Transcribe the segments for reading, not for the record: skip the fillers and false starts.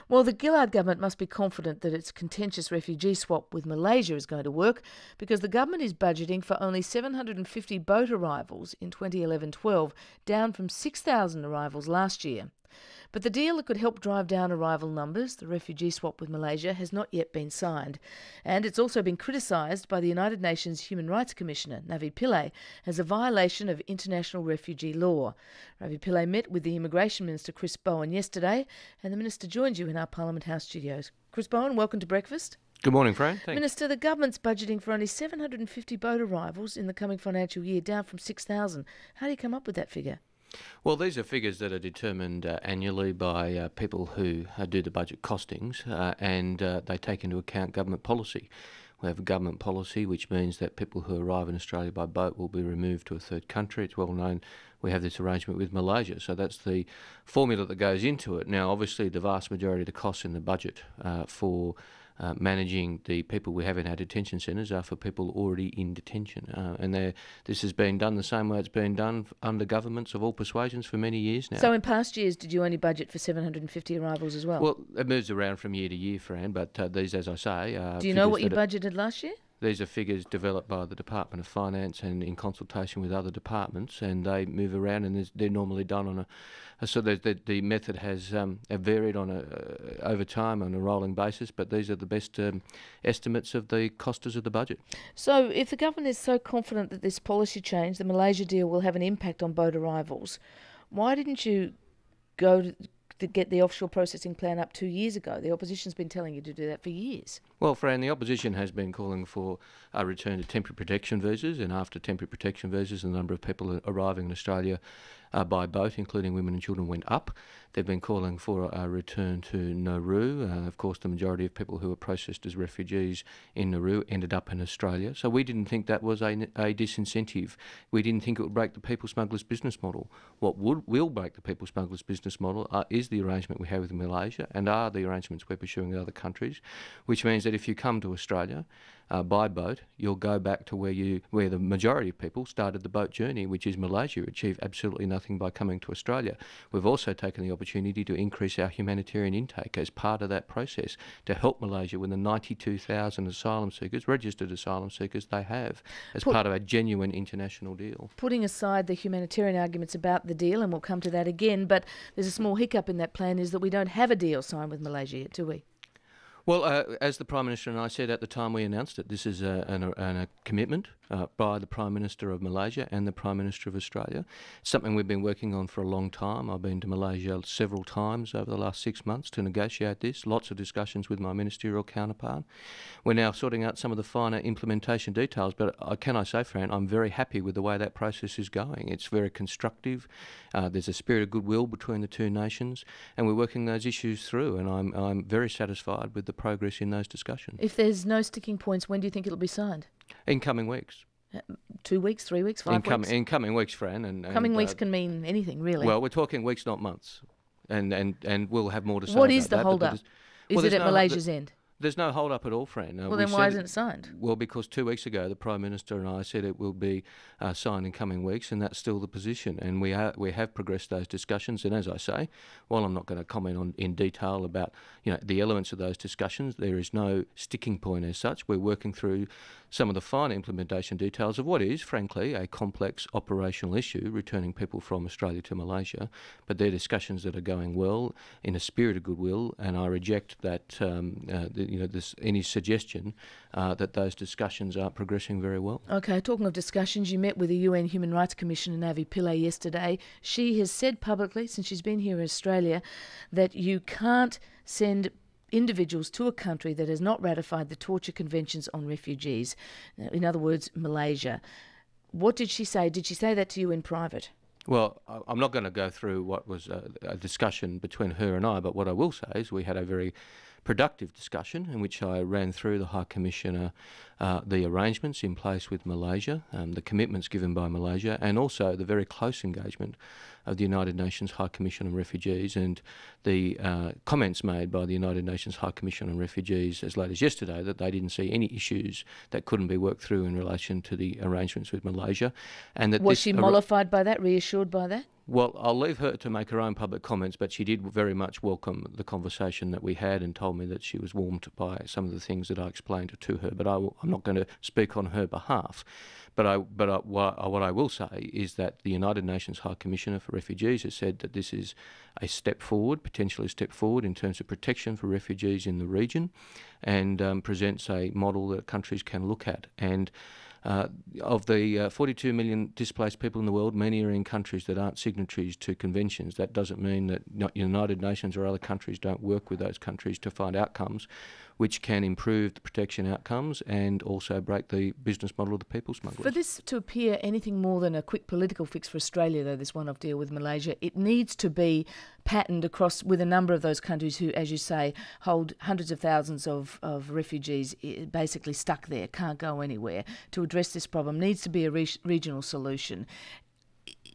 Well, the Gillard government must be confident that its contentious refugee swap with Malaysia is going to work, because the government is budgeting for only 750 boat arrivals in 2011-12, down from 6,000 arrivals last year. But the deal that could help drive down arrival numbers, the refugee swap with Malaysia, has not yet been signed. And it's also been criticised by the United Nations Human Rights Commissioner, Navi Pillay, as a violation of international refugee law. Navi Pillay met with the Immigration Minister Chris Bowen yesterday, and the Minister joins you in our Parliament House studios. Chris Bowen, welcome to breakfast. Good morning, Fran. Thanks. Minister, the government's budgeting for only 750 boat arrivals in the coming financial year, down from 6,000. How do you come up with that figure? Well, these are figures that are determined annually by people who do the budget costings, and they take into account government policy. We have a government policy which means that people who arrive in Australia by boat will be removed to a third country. It's well known we have this arrangement with Malaysia, so that's the formula that goes into it. Now, obviously, the vast majority of the costs in the budget for managing the people we have in our detention centres are for people already in detention. And this has been done the same way it's been done under governments of all persuasions for many years now. So in past years, did you only budget for 750 arrivals as well? Well, it moves around from year to year, Fran, but these, as I say... Do you know what you budgeted last year? These are figures developed by the Department of Finance and in consultation with other departments, and they move around, and they're normally done on so the method has varied over time on a rolling basis, but these are the best estimates of the costers of the budget. So if the government is so confident that this policy change, the Malaysia deal, will have an impact on boat arrivals, why didn't you go to get the offshore processing plan up 2 years ago? The opposition's been telling you to do that for years. Well, Fran, the opposition has been calling for a return to temporary protection visas, and after temporary protection visas, the number of people arriving in Australia by boat, including women and children, went up. They've been calling for a return to Nauru. Of course, the majority of people who were processed as refugees in Nauru ended up in Australia. So we didn't think that was a disincentive. We didn't think it would break the people smugglers' business model. What will break the people smugglers' business model is the arrangement we have with Malaysia, and are the arrangements we're pursuing with other countries, which means that if you come to Australia by boat, you'll go back to where the majority of people started the boat journey, which is Malaysia. Achieve absolutely nothing by coming to Australia. We've also taken the opportunity to increase our humanitarian intake as part of that process to help Malaysia with the 92,000 asylum seekers, registered asylum seekers they have, as part of a genuine international deal. Putting aside the humanitarian arguments about the deal, and we'll come to that again, but there's a small hiccup in that plan, is that we don't have a deal signed with Malaysia yet, do we? Well, as the Prime Minister and I said at the time we announced it, this is a commitment by the Prime Minister of Malaysia and the Prime Minister of Australia. It's something we've been working on for a long time. I've been to Malaysia several times over the last 6 months to negotiate this, lots of discussions with my ministerial counterpart. We're now sorting out some of the finer implementation details, but can I say, Fran, I'm very happy with the way that process is going. It's very constructive. There's a spirit of goodwill between the two nations, and we're working those issues through, and I'm very satisfied with the progress in those discussions. If there's no sticking points, when do you think it'll be signed? In coming weeks. 2 weeks, 3 weeks, 5 weeks? In coming weeks, Fran. Coming weeks can mean anything, really. Well, we're talking weeks, not months. And we'll have more to say What about is the that, hold-up? Is it at Malaysia's end? There's no hold-up at all, Fran. Well, then why isn't it signed? Well, because 2 weeks ago the Prime Minister and I said it will be signed in coming weeks, and that's still the position. And we have progressed those discussions. And as I say, while I'm not going to comment in detail about the elements of those discussions, there is no sticking point as such. We're working through some of the fine implementation details of what is, frankly, a complex operational issue, returning people from Australia to Malaysia. But they're discussions that are going well in a spirit of goodwill, and I reject that any suggestion that those discussions aren't progressing very well. Okay, talking of discussions, you met with the UN Human Rights Commissioner Navi Pillay yesterday. She has said publicly, since she's been here in Australia, that you can't send individuals to a country that has not ratified the torture conventions on refugees. In other words, Malaysia. What did she say? Did she say that to you in private? Well, I'm not going to go through what was a discussion between her and I, but what I will say is we had a very productive discussion in which I ran through the High Commissioner the arrangements in place with Malaysia, the commitments given by Malaysia, and also the very close engagement of the United Nations High Commission on Refugees, and the comments made by the United Nations High Commission on Refugees as late as yesterday that they didn't see any issues that couldn't be worked through in relation to the arrangements with Malaysia. And that was she mollified by that, reassured by that? Well, I'll leave her to make her own public comments, but she did very much welcome the conversation that we had and told me that she was warmed by some of the things that I explained to her. But I'm not going to speak on her behalf. But what I will say is that the United Nations High Commissioner for Refugees has said that this is a step forward, potentially a step forward in terms of protection for refugees in the region, and presents a model that countries can look at. And of the 42 million displaced people in the world, many are in countries that aren't signatories to conventions. That doesn't mean that United Nations or other countries don't work with those countries to find outcomes which can improve the protection outcomes and also break the business model of the people smugglers. For this to appear anything more than a quick political fix for Australia, though, this one-off deal with Malaysia, it needs to be patterned across with a number of those countries who, as you say, hold hundreds of thousands of refugees basically stuck there, can't go anywhere. To address this problem needs to be a regional solution.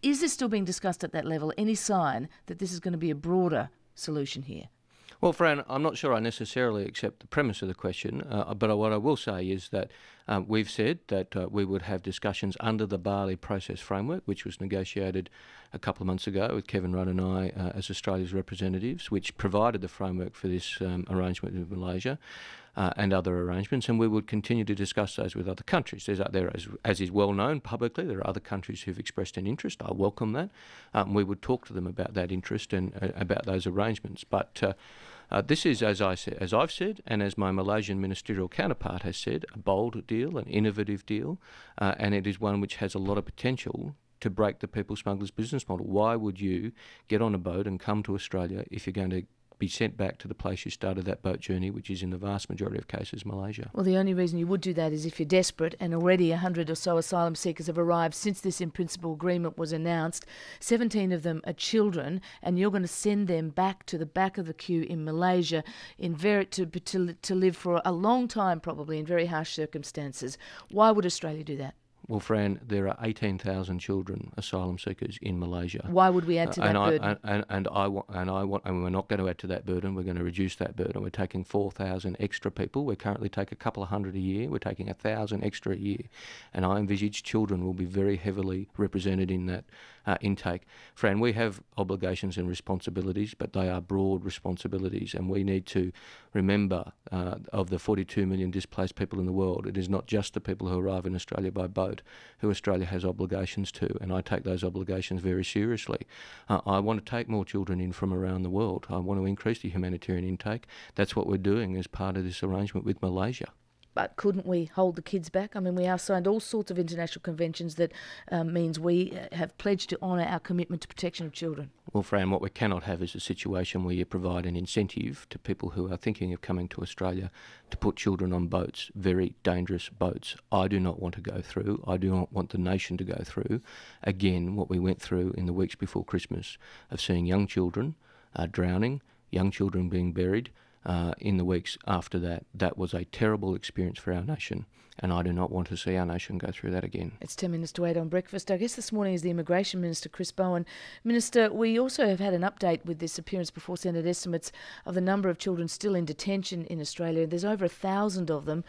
Is this still being discussed at that level? Any sign that this is going to be a broader solution here? Well, Fran, I'm not sure I necessarily accept the premise of the question, but what I will say is that we've said that we would have discussions under the Bali process framework, which was negotiated a couple of months ago with Kevin Rudd and I as Australia's representatives, which provided the framework for this arrangement with Malaysia and other arrangements, and we would continue to discuss those with other countries. As is well known publicly, there are other countries who've expressed an interest. I welcome that. We would talk to them about that interest and about those arrangements. But this is, as I've said, and as my Malaysian ministerial counterpart has said, a bold deal, an innovative deal, and it is one which has a lot of potential to break the people smugglers' business model. Why would you get on a boat and come to Australia if you're going to be sent back to the place you started that boat journey, which is in the vast majority of cases Malaysia? Well, the only reason you would do that is if you're desperate, and already 100 or so asylum seekers have arrived since this in-principle agreement was announced. 17 of them are children, and you're going to send them back to the back of the queue in Malaysia to live for a long time, probably in very harsh circumstances. Why would Australia do that? Well, Fran, there are 18,000 children asylum seekers in Malaysia. Why would we add to that burden? And we're not going to add to that burden. We're going to reduce that burden. We're taking 4,000 extra people. We currently take a couple of hundred a year. We're taking 1,000 extra a year, and I envisage children will be very heavily represented in that intake. Fran, we have obligations and responsibilities, but they are broad responsibilities, and we need to remember of the 42 million displaced people in the world, it is not just the people who arrive in Australia by boat who Australia has obligations to, and I take those obligations very seriously. I want to take more children in from around the world. I want to increase the humanitarian intake. That's what we're doing as part of this arrangement with Malaysia. But couldn't we hold the kids back? I mean, we have signed all sorts of international conventions that means we have pledged to honour our commitment to protection of children. Well, Fran, what we cannot have is a situation where you provide an incentive to people who are thinking of coming to Australia to put children on boats, very dangerous boats. I do not want to go through, I do not want the nation to go through, again, what we went through in the weeks before Christmas of seeing young children drowning, young children being buried, in the weeks after that. That was a terrible experience for our nation, and I do not want to see our nation go through that again. It's 10 minutes to 8 on breakfast. I guess this morning is the Immigration Minister, Chris Bowen. Minister, we also have had an update with this appearance before Senate estimates of the number of children still in detention in Australia. There's over 1,000 of them.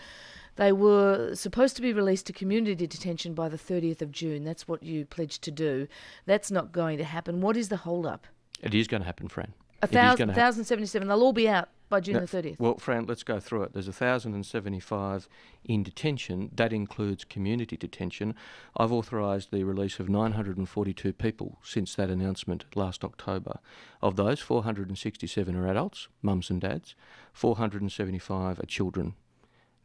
They were supposed to be released to community detention by the 30th of June. That's what you pledged to do. That's not going to happen. What is the hold-up? It is going to happen, Fran. 1,077. They'll all be out by June the 30th. Well, Fran, let's go through it. There's 1,075 in detention. That includes community detention. I've authorised the release of 942 people since that announcement last October. Of those, 467 are adults, mums and dads. 475 are children.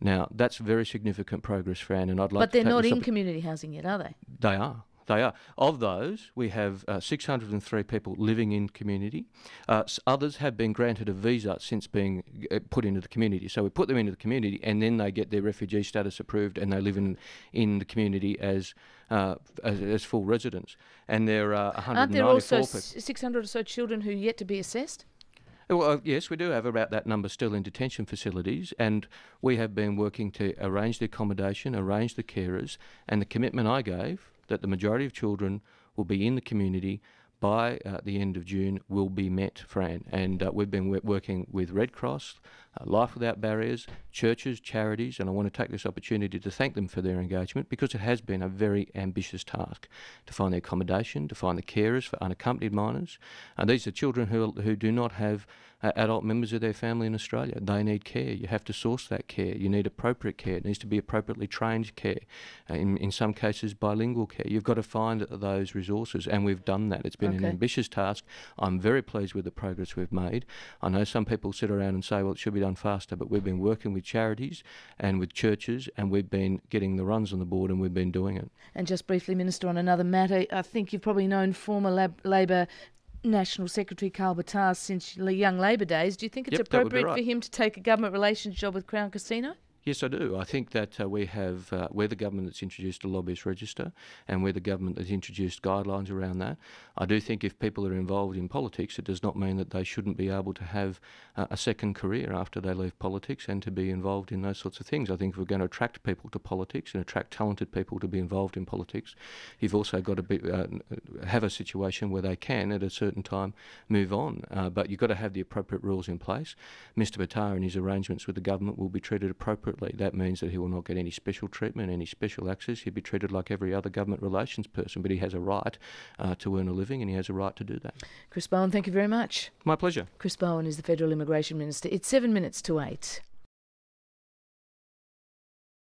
Now, that's very significant progress, Fran, and I'd like to... But they're not in community housing yet, are they? They are. They are. Of those, we have 603 people living in community. Others have been granted a visa since being put into the community. So we put them into the community, and then they get their refugee status approved, and they live in the community as full residents. And there are 194 Aren't there also people. 600 or so children who are yet to be assessed? Well, yes, we do have about that number still in detention facilities, and we have been working to arrange the accommodation, arrange the carers, and the commitment I gave that the majority of children will be in the community by the end of June will be met, Fran. And we've been working with Red Cross, Life Without Barriers, churches, charities, and I want to take this opportunity to thank them for their engagement, because it has been a very ambitious task to find the accommodation, to find the carers for unaccompanied minors. And these are children who do not have adult members of their family in Australia. They need care. You have to source that care. You need appropriate care. It needs to be appropriately trained care. In some cases, bilingual care. You've got to find those resources, and we've done that. It's been an ambitious task. I'm very pleased with the progress we've made. I know some people sit around and say, well, it should be done faster, but we've been working with charities and with churches, and we've been getting the runs on the board, and we've been doing it. And just briefly, Minister, on another matter, I think you've probably known former Labor National Secretary Karl Batas since young Labor days. Do you think it's appropriate for him to take a government relations job with Crown Casino? Yes, I do. I think that we're the government that's introduced a lobbyist register, and we're the government that's introduced guidelines around that. I do think if people are involved in politics, it does not mean that they shouldn't be able to have a second career after they leave politics and to be involved in those sorts of things. I think if we're going to attract people to politics and attract talented people to be involved in politics, you've also got to have a situation where they can, at a certain time, move on. But you've got to have the appropriate rules in place. Mr Batar, in his arrangements with the government, will be treated appropriately. That means that he will not get any special treatment, any special access. He'll be treated like every other government relations person, but he has a right to earn a living, and he has a right to do that. Chris Bowen, thank you very much. My pleasure. Chris Bowen is the Federal Immigration Minister. It's 7 minutes to 8.